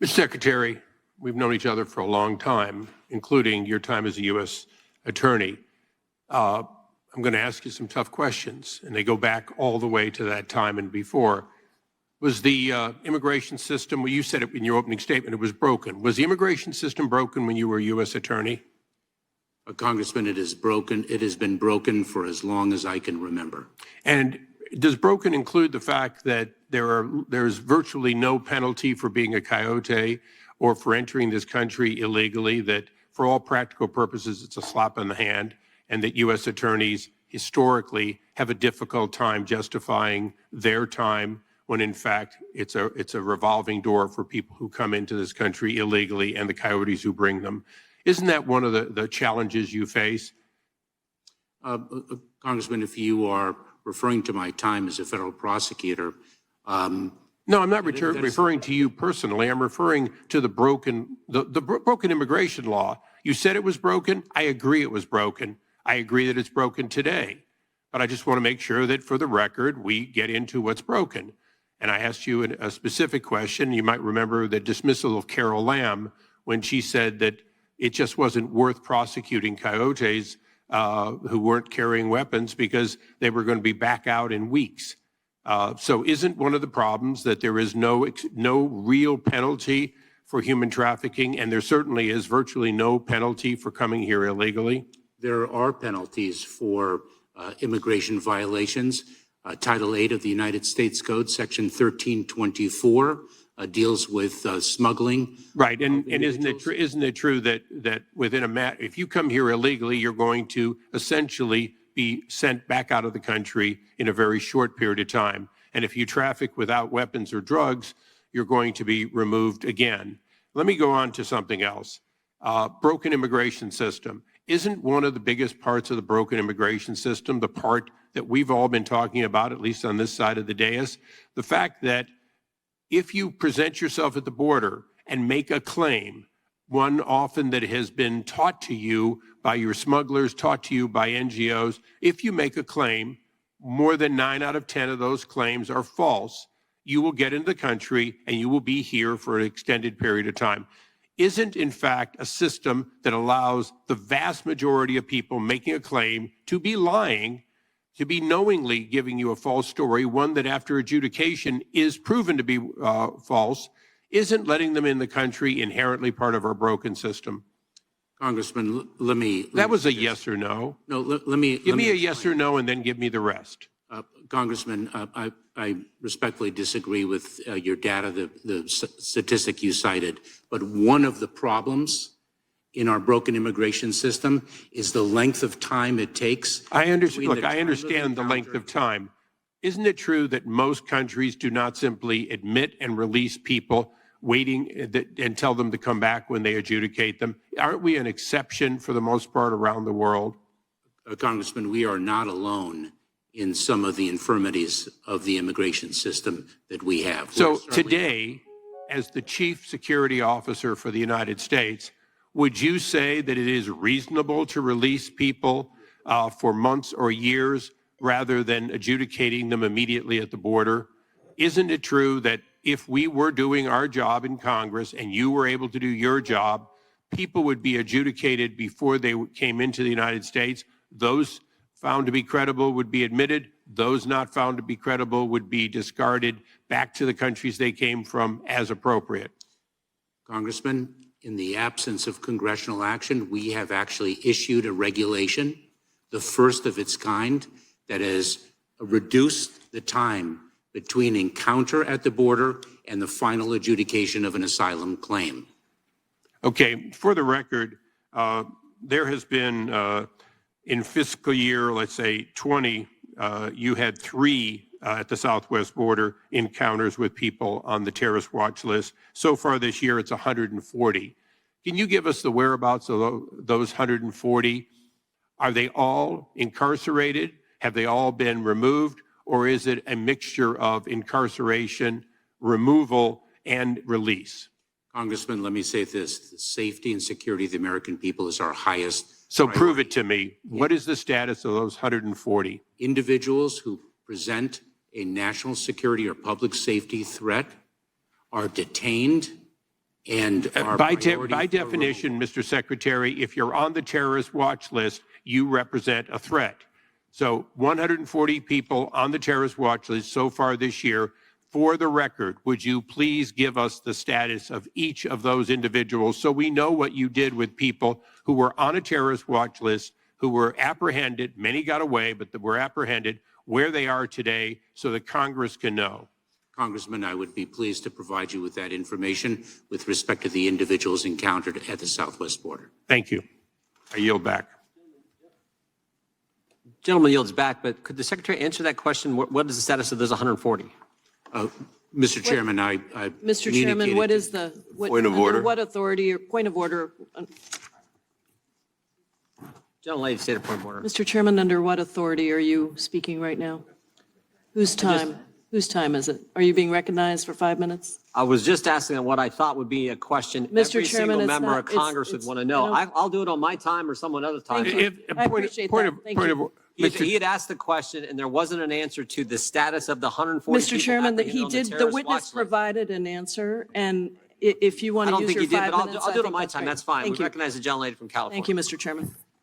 Mr. Secretary, we've known each other for a long time, including your time as a U.S. attorney. I'm going to ask you some tough questions, and they go back all the way to that time and before. Was the immigration system, well, you said it in your opening statement, it was broken. Was the immigration system broken when you were a U.S. attorney? Congressman, it is broken. It has been broken for as long as I can remember. And does broken include the fact that there's virtually no penalty for being a coyote or for entering this country illegally, that for all practical purposes it's a slap in the hand, and that U.S. attorneys historically have a difficult time justifying their time when in fact it's a revolving door for people who come into this country illegally and the coyotes who bring them? Isn't that one of the challenges you face? Congressman, if you are referring to my time as a federal prosecutor. No, I'm not referring to you personally. I'm referring to the broken immigration law. You said it was broken. I agree it was broken. I agree that it's broken today. But I just want to make sure that for the record, we get into what's broken. And I asked you a specific question. You might remember the dismissal of Carol Lamb when she said that it just wasn't worth prosecuting coyotes who weren't carrying weapons because they were going to be back out in weeks. So isn't one of the problems that there is no real penalty for human trafficking, and there certainly is virtually no penalty for coming here illegally? There are penalties for immigration violations. Title 8 of the United States Code, Section 1324, deals with smuggling. Right, and isn't it true that within if you come here illegally, you're going to essentially be sent back out of the country in a very short period of time. And if you traffic without weapons or drugs, you're going to be removed again. Let me go on to something else. Broken immigration system. Isn't one of the biggest parts of the broken immigration system the part that we've all been talking about, at least on this side of the dais? The fact that if you present yourself at the border and make a claim, one often that has been taught to you by your smugglers, taught to you by NGOs, if you make a claim, more than 9 out of 10 of those claims are false. You will get into the country and you will be here for an extended period of time. Isn't, in fact, a system that allows the vast majority of people making a claim to be lying, to be knowingly giving you a false story, one that after adjudication is proven to be false, isn't letting them in the country inherently part of our broken system? Congressman, let me... That was a yes or no. No, let me... Give me a yes or no and then give me the rest. Congressman, I respectfully disagree with your data, the statistic you cited. But one of the problems in our broken immigration system is the length of time it takes. I understand. Look, I understand the length of time. Isn't it true that most countries do not simply admit and release people waiting and tell them to come back when they adjudicate them? Aren't we an exception for the most part around the world? Congressman, we are not alone in some of the infirmities of the immigration system that we have. So today, as the Chief Security Officer for the United States, would you say that it is reasonable to release people for months or years rather than adjudicating them immediately at the border? Isn't it true that if we were doing our job in Congress and you were able to do your job, people would be adjudicated before they came into the United States? Those found to be credible would be admitted. Those not found to be credible would be discarded back to the countries they came from as appropriate. Congressman, in the absence of congressional action, we have actually issued a regulation, the first of its kind, that has reduced the time between encounter at the border and the final adjudication of an asylum claim. Okay, for the record, there has been, in fiscal year, let's say 20, you had 3 at the southwest border encounters with people on the terrorist watch list. So far this year, it's 140. Can you give us the whereabouts of those 140? Are they all incarcerated? Have they all been removed? Or is it a mixture of incarceration, removal, and release? Congressman, let me say this. The safety and security of the American people is our highest So priority. Prove it to me. What is the status of those 140? Individuals who present a national security or public safety threat are detained And our By priority for definition, Mr. Secretary, if you're on the terrorist watch list, you represent a threat. So 140 people on the terrorist watch list so far this year. For the record, would you please give us the status of each of those individuals so we know what you did with people who were on a terrorist watch list, who were apprehended, many got away, but that were apprehended, where they are today so that Congress can know? Congressman, I would be pleased to provide you with that information with respect to the individuals encountered at the southwest border. Thank you. I yield back. Gentleman yields back, but could the Secretary answer that question? What is the status of those 140? Mr. Chairman, I Mr. Chairman, what is the, Point of under order. what authority or point of order? Gentlelady, state a point of order. Mr. Chairman, under what authority are you speaking right now? Whose time? Whose time is it? Are you being recognized for 5 minutes? I was just asking what I thought would be a question Mr. every Chairman, single it's member not- of Congress would it's- want to know. I don't- I'll do it on my time or someone else's time. Thank you. I appreciate that. Thank you. He had asked the question and there wasn't an answer to the status of the 140 Mr. people Chairman, that apprehended he on did, the terrorist witness watch list. provided an answer, and if you I want to don't use think your he did, 5 but minutes, I'll do it on think my time. great. That's fine. Thank We you. recognize the gentlelady from California. Thank you, Mr. Chairman.